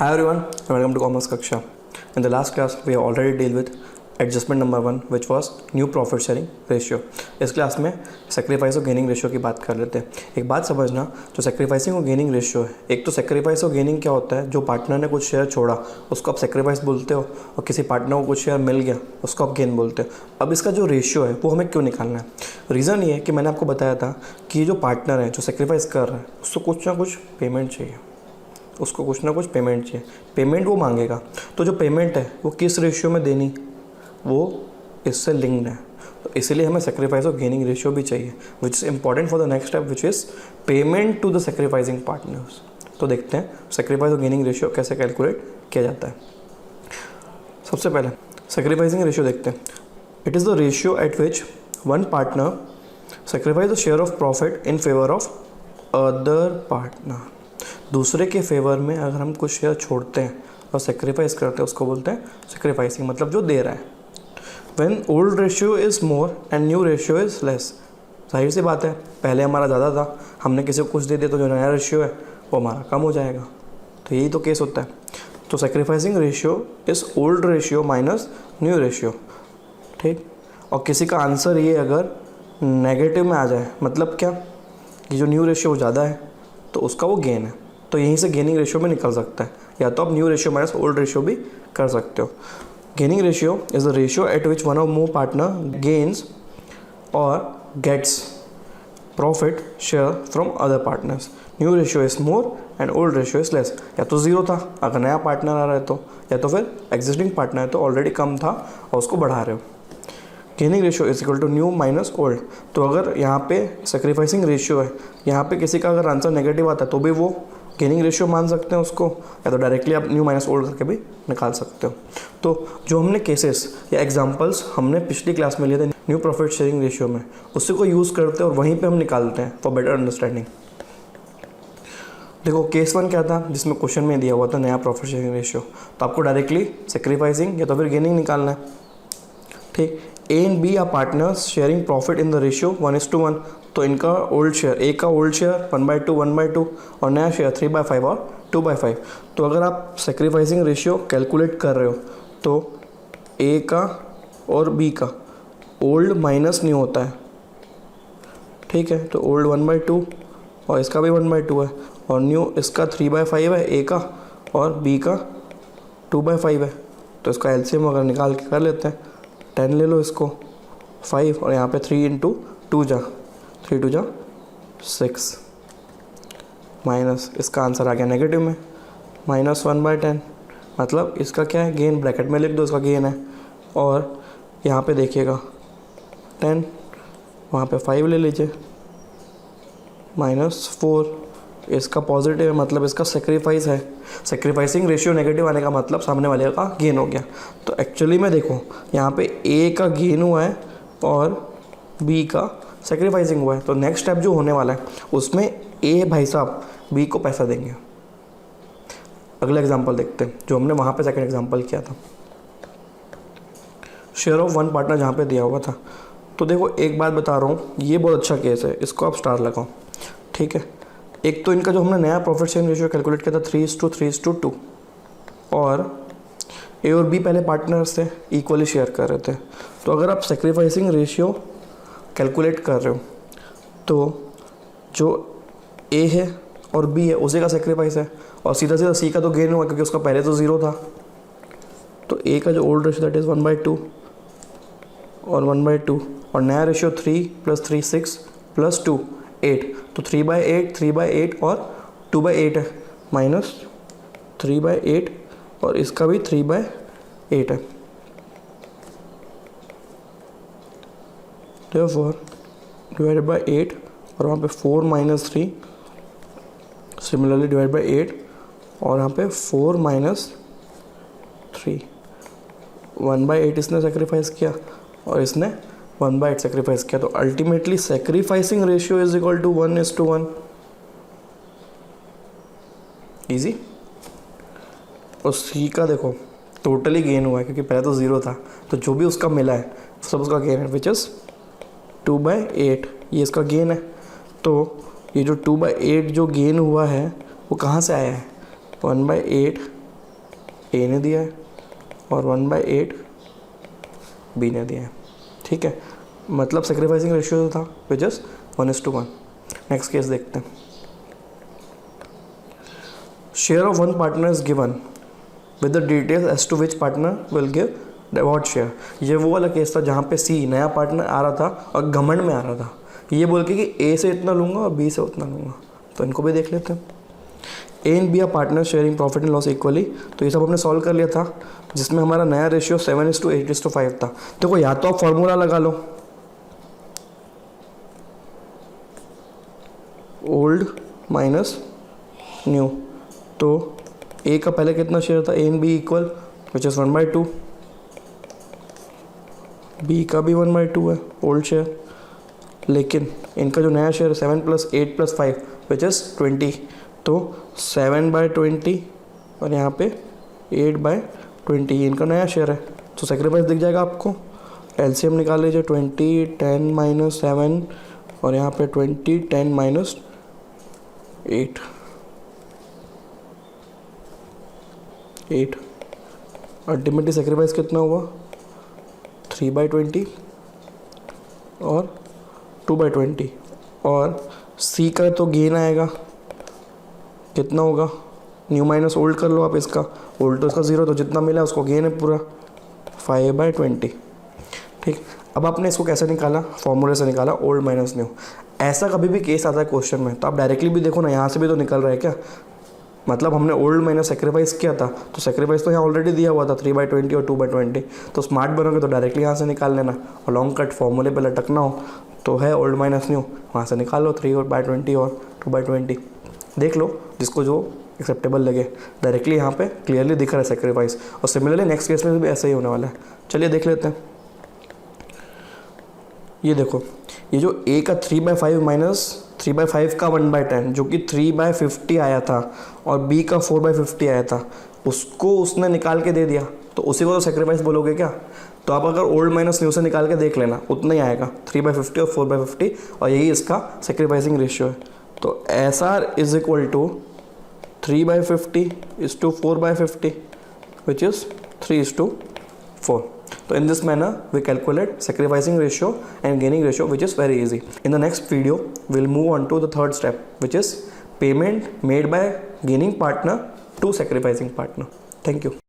Hi everyone and welcome to Commerce Kaksha. In the last class we have already dealt with adjustment number 1 which was new profit sharing ratio. इस class में sacrifice और gaining ratio की बात कर लेते हैं. एक बात समझना, जो सेक्रीफाइसिंग और गेनिंग रेशियो है, एक तो सेक्रीफाइस और गेनिंग क्या होता है, जो पार्टनर ने कुछ शेयर छोड़ा उसको आप सेक्रीफाइस बोलते हो और किसी पार्टनर को कुछ शेयर मिल गया उसको आप गेन बोलते हो. अब इसका जो रेशियो है वो हमें क्यों निकालना है? रीज़न ये है कि मैंने आपको बताया था कि ये जो पार्टनर है जो सेक्रीफाइस कर रहा है उसको कुछ ना कुछ पेमेंट चाहिए, उसको कुछ ना कुछ पेमेंट चाहिए. पेमेंट वो मांगेगा, तो जो पेमेंट है वो किस रेशियो में देनी, वो इससे लिंक्ड है. तो इसीलिए हमें सेक्रीफाइस और गेनिंग रेशियो भी चाहिए, which is important for the next step which is payment to the sacrificing partners. तो देखते हैं सेक्रीफाइस और गेनिंग रेशियो कैसे कैलकुलेट किया जाता है. सबसे पहले सेक्रीफाइसिंग रेशियो देखते हैं. It is the ratio at which one partner sacrifice the share of profit in favour of other partner. दूसरे के फेवर में अगर हम कुछ शेयर छोड़ते हैं और सेक्रीफाइस करते हैं उसको बोलते हैं सेक्रीफाइसिंग, मतलब जो दे रहा है. When old ratio is more and new ratio is less. जाहिर सी बात है, पहले हमारा ज़्यादा था, हमने किसी को कुछ दे दिया तो जो नया रेशियो है वो हमारा कम हो जाएगा. तो यही तो केस होता है. तो sacrificing ratio is old ratio minus new ratio. ठीक. और किसी का आंसर ये अगर नेगेटिव में आ जाए, मतलब क्या कि जो न्यू रेशियो ज़्यादा है तो उसका वो गेन है, तो यहीं से गेनिंग रेशियो में निकल सकता है. या तो आप new ratio minus old ratio भी कर सकते हो. Gaining ratio is the ratio at which one or more partner gains or gets profit share from other partners. New ratio is more and old ratio is less. या तो zero था अगर नया partner आ रहा है तो, या तो फिर एग्जिस्टिंग पार्टनर है तो ऑलरेडी कम था और उसको बढ़ा रहे हो. Gaining ratio is equal to new minus old. तो अगर यहाँ पे सेक्रीफाइसिंग रेशियो है, यहाँ पे किसी का अगर आंसर नेगेटिव आता है तो भी वो गेनिंग रेशियो मान सकते हैं उसको, या तो डायरेक्टली आप न्यू माइनस ओल्ड करके भी निकाल सकते हो. तो जो हमने केसेस या एग्जांपल्स हमने पिछली क्लास में लिए थे न्यू प्रॉफिट शेयरिंग रेशियो में, उसी को यूज़ करते हैं और वहीं पे हम निकालते हैं फॉर बेटर अंडरस्टैंडिंग. देखो केस 1 क्या था, जिसमें क्वेश्चन में दिया हुआ था नया प्रॉफिट शेयरिंग रेशियो. तो आपको डायरेक्टली सेक्रीफाइसिंग या तो फिर गेनिंग निकालना है. ठीक. A and B are partners sharing profit in the ratio 1:1. तो इनका ओल्ड शेयर, ए का ओल्ड शेयर 1/2 और नया शेयर 3/5 और 2/5. तो अगर आप सेक्रीफाइसिंग रेशियो कैलकुलेट कर रहे हो तो ए का और बी का ओल्ड माइनस न्यू होता है. ठीक है. तो ओल्ड 1/2 और इसका भी 1/2 है, और न्यू इसका 3/5 है ए का, और बी का 2/5 है. तो इसका एलसीएम अगर निकाल के कर लेते हैं, 10 ले लो इसको, 5 और यहाँ पे 3 × 2 जा 3 × 2 जा 6, माइनस इसका आंसर आ गया नेगेटिव में -1/10. मतलब इसका क्या है, गेन. ब्रैकेट में लिख दो इसका गेन है. और यहाँ पे देखिएगा 10, वहाँ पे 5 ले लीजिए, -4. इसका पॉजिटिव है, मतलब इसका सेक्रीफाइस है. सेक्रीफाइसिंग रेशियो नेगेटिव आने का मतलब सामने वाले का गेन हो गया. तो एक्चुअली में देखो यहाँ पे ए का गेन हुआ है और बी का सेक्रीफाइसिंग हुआ है. तो नेक्स्ट स्टेप जो होने वाला है उसमें ए भाई साहब बी को पैसा देंगे. अगला एग्जांपल देखते हैं जो हमने वहाँ पे सेकंड एग्जांपल किया था, शेयर ऑफ वन पार्टनर जहाँ पे दिया हुआ था. तो देखो एक बात बता रहा हूँ, ये बहुत अच्छा केस है, इसको आप स्टार लगाओ. ठीक है. एक तो इनका जो हमने नया प्रॉफिट शेयरिंग रेशियो कैलकुलेट किया था 3:3:2, और ए और बी पहले पार्टनर्स थे, इक्वली शेयर कर रहे थे. तो अगर आप सेक्रीफाइसिंग रेशियो कैलकुलेट कर रहे हो तो जो ए है और बी है उसी का सेक्रीफाइस है, और सीधा सीधा सी का तो गेन हुआ क्योंकि उसका पहले तो 0 था. तो ए का जो ओल्ड रेशियो दैट इज़ 1/2 और 1/2, और नया रेशियो 3 + 3 6 + 2 8. तो 3/8 3/8 और 2/8 है, -3/8 और इसका भी 3/8 है. therefore डिवाइडेड बाय 8 और वहाँ पे 4 - 3, सिमिलरली डिवाइड बाय 8 और यहाँ पे 4 - 3. 1/8 इसने सेक्रीफाइस किया और इसने 1/8 सेक्रीफाइस किया. तो ultimately sacrificing ratio is equal to 1:1. Easy. और सी का देखो टोटली गेन हुआ है क्योंकि पहले तो 0 था, तो जो भी उसका मिला है सब उसका गेन है, विच इज़ 2/8. ये इसका गेन है. तो ये जो 2/8 जो गेन हुआ है वो कहाँ से आया है, 1/8 ए ने दिया है और 1/8 बी ने दिया है, ठीक है। मतलब सेक्रीफाइसिंग रेशियो था विच इज 1:1। नेक्स्ट केस देखते हैं। Share of one partner is given with the details as to which partner will give what share. ये वो वाला केस था जहाँ पे सी नया पार्टनर आ रहा था और घमंड में आ रहा था, ये बोल के कि ए से इतना लूँगा और बी से उतना लूँगा। तो इनको भी देख लेते हैं। A and B are partner sharing profit and loss equally. तो ये सब हमने सॉल्व कर लिया था, जिसमें हमारा नया रेशियो 7:8:5 था। देखो या तो आप फॉर्मूला लगा लो, ओल्ड माइनस न्यू। तो ए का पहले कितना शेयर था, A and B equal which is 1/2, B का भी 1/2 है ओल्ड शेयर, लेकिन इनका जो नया शेयर 7 + 8 + 5 विच इज़ 20। तो 7/20 और यहाँ पे 8/20 ये इनका नया शेयर है। तो सेक्रीफाइस दिख जाएगा आपको। एलसीएम निकाल लीजिए, 20 10 - 7 और यहाँ पे 20 10 - 8 अल्टीमेटली सेक्रीफाइस कितना हुआ, 3/20 और 2/20। और सी का तो गेन आएगा, कितना होगा, न्यू माइनस ओल्ड कर लो आप इसका, ओल्ड तो इसका 0, तो जितना मिला उसको गेन है पूरा 5/20, ठीक। अब आपने इसको कैसे निकाला, फॉर्मूले से निकाला, ओल्ड माइनस न्यू। ऐसा कभी भी केस आता है क्वेश्चन में तो आप डायरेक्टली भी देखो ना, यहाँ से भी तो निकल रहा है क्या, मतलब हमने ओल्ड माइनस सेक्रीफाइस किया था, तो सेक्रीफाइस तो यहाँ ऑलरेडी दिया हुआ था 3/20 और 2/20। तो स्मार्ट बनोगे तो डायरेक्टली यहाँ से निकाल लेना, और लॉन्ग कट फॉर्मूले पे लटकना हो तो है ओल्ड माइनस न्यू, वहाँ से निकाल लो 3/20 और 2/20। देख लो जिसको जो एक्सेप्टेबल लगे, डायरेक्टली यहाँ पे क्लियरली दिख रहा है सेक्रीफाइस। और सिमिलरली नेक्स्ट केस में भी ऐसा ही होने वाला है। चलिए देख लेते हैं। ये देखो, ये जो ए का 3/5 माइनस 3/5 का 1/10 जो कि 3/50 आया था, और बी का 4/50 आया था, उसको उसने निकाल के दे दिया, तो उसी को तो सेक्रीफाइस बोलोगे क्या। तो आप अगर ओल्ड माइनस न्यू से निकाल के देख लेना, उतना ही आएगा 3/50 और 4/50, और यही इसका सेक्रीफाइसिंग रेशियो है। तो SR is equal to 3/50 = 4/50 which is 3:4. So in this manner we calculate sacrificing ratio and gaining ratio, which is very easy. In the next video we'll move on to the third step, which is payment made by gaining partner to sacrificing partner. Thank you.